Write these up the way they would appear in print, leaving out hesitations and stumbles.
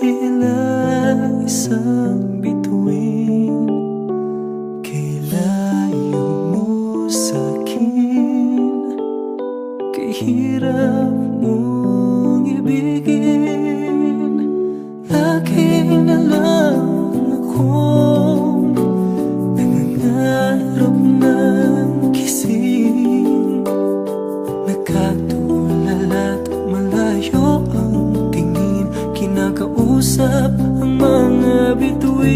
tila isang bituin, kay layo mo sa'kin, kay hirap mong ibigin. Laging alam akong nangangarap ng gising, nakatulala't malayo ang tingin, kinakausap ang mga bituin.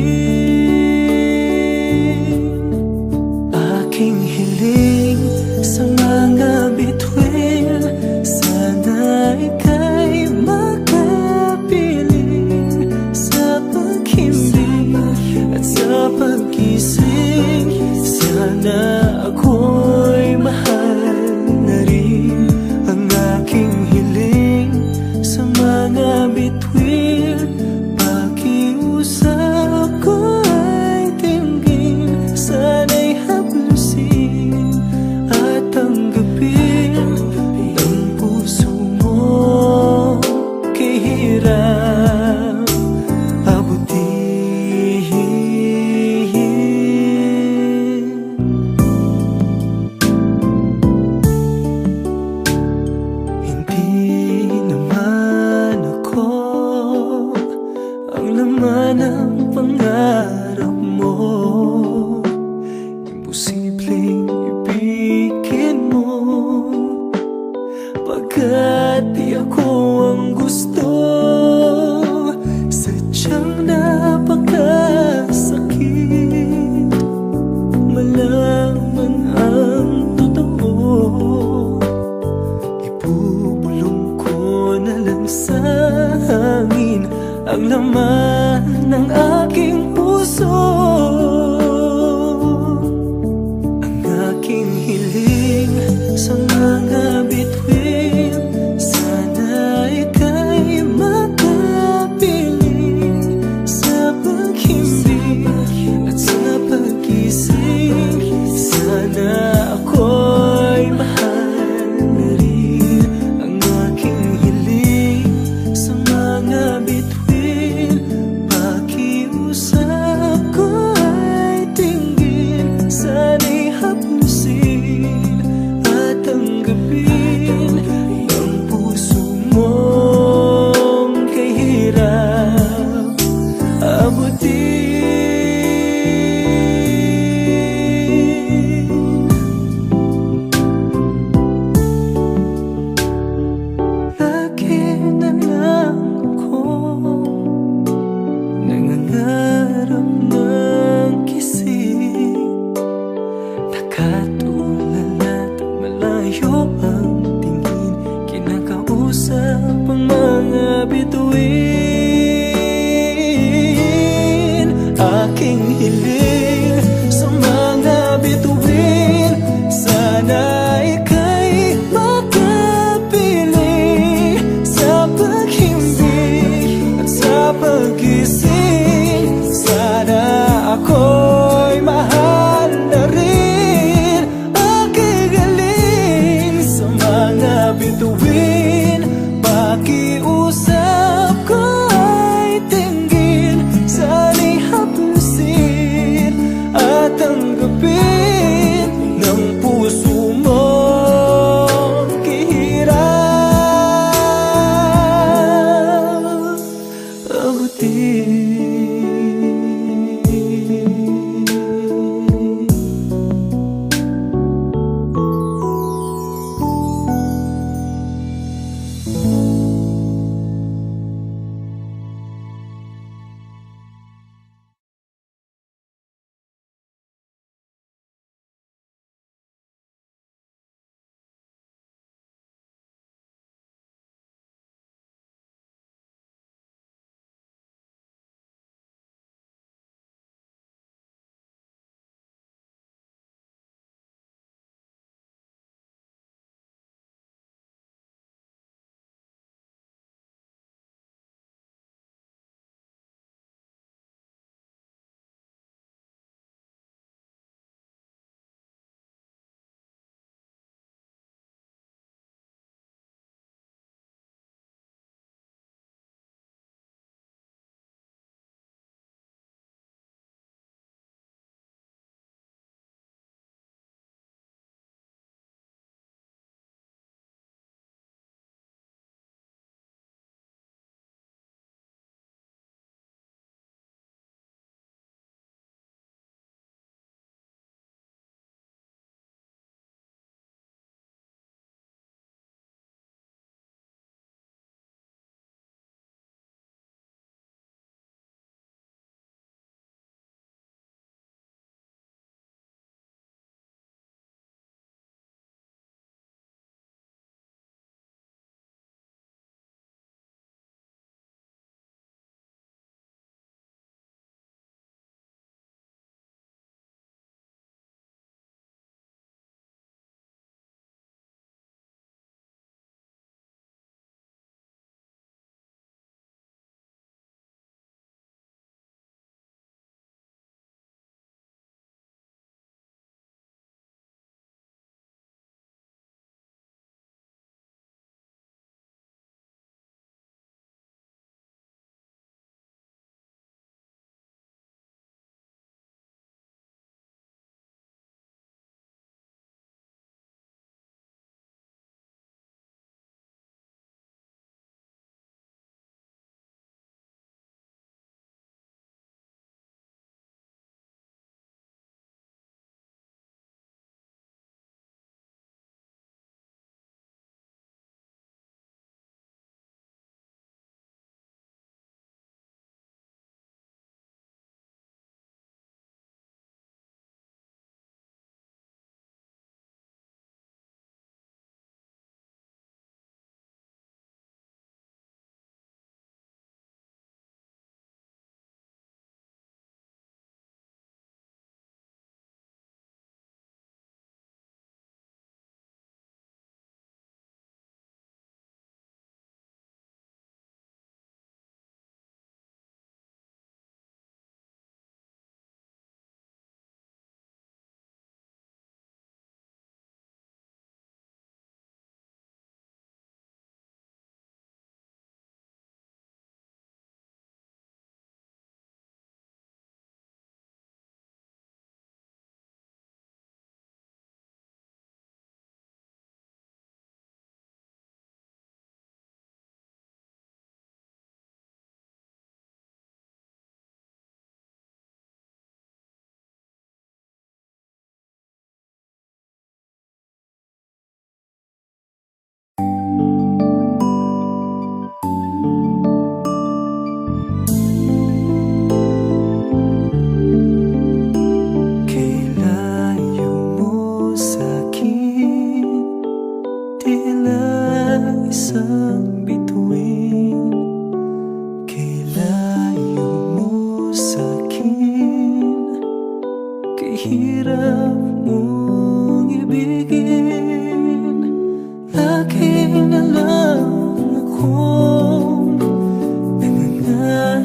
Aking hiling sa mga bituin, sana ika'y makapiling sa paghimbing at sa paggising. Sana ako'y mahal na rin. Ang aking hiling sa mga bituin, pakiusap ko ay tinggin. Sana'y haplusin at tanggapin ang puso mo, kay hirap abutin. Hindi naman ako ang laman ng pangarap mo, imposibleng ibigin mo, pagkat di ako ang gusto. Sadyang napakasakit malaman ang totoo. Ibubulong ko na lang sa hangin ang laman ng aking puso. Ang aking hiling sa mga bituin, sana ika'y makapiling sa paghimbing at sa paggising. Sana ako'y mahal na rin. Ang aking hiling sa mga bituin, pakiusap ko ay tinggin. Sana'y haplusin at tanggapin ang puso mong kay hirap abutin. Lagi na lang ako nangangarap ng gising, nakatulala't malayo ang tingin, kinakausap ang mga bituin. Aking hiling sa mga bituin, sana ika'y makapiling sa paghimbing at sa paggising. Sana ako'y mahal na rin. Aking hiling sa mga bituin, pakiusap ko ay tinggin. Sana'y haplusin at tanggapin ng puso mo, kay hirap abutin.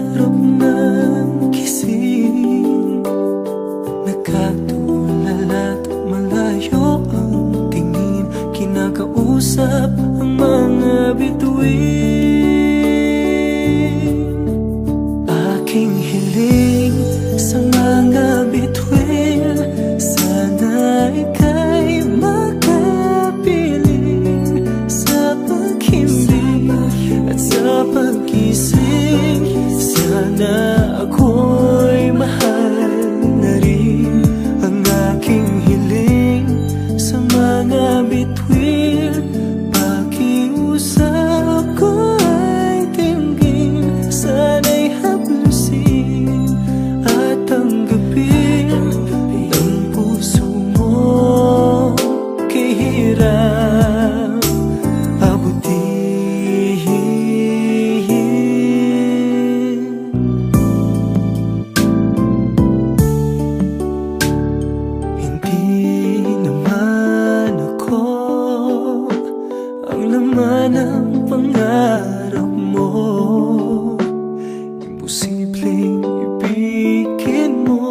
nangangarap ng gising, nakatulala't malayo ang tingin, kinakausap ang mga bituin. Aking hiling sa mga bituin, sana ika'y makapiling sa paghimbing at sa pag-ising. Sana ako'y mahal na rin. Ang aking hiling sa mga bituin, pakiusap ko ay tinggin, sana'y haplusin at tanggapin ng puso mo kahirap abutin. Hindi naman ako ang laman ng pangarap mo, imposibleng ibigin mo,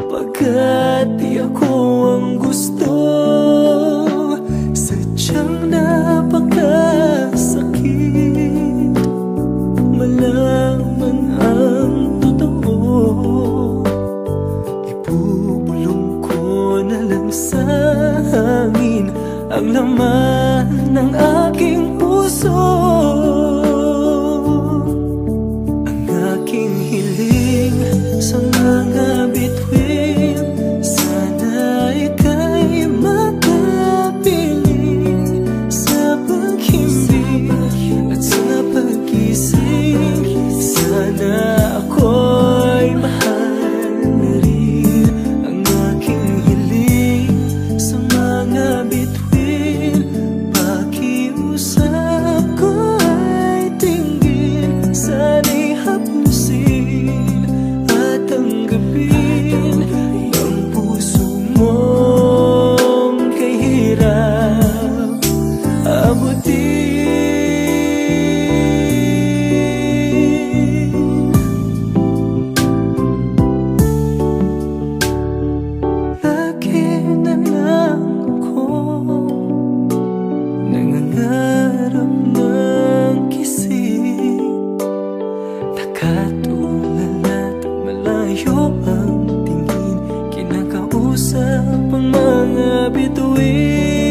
pagkat di ako ang gusto. Sadyang napakasakit malaman ang totoo. Ibubulong ko na lang sa hangin ang laman ng aking puso. Ang aking hiling sa mga bituin, sana ika'y makapiling sa paghimbing at sa pag-ising. Sana ako'y mahal na rin. Ang aking hiling sa mga bituin, pakiusap ko ay tinggin, sana'y haplusin at tanggapin ang puso mong kahirap abutin. Lagi na lang ako nangangarap ng gising, nakatulala't malayo ang tingin, kinakausap ang mga bituin.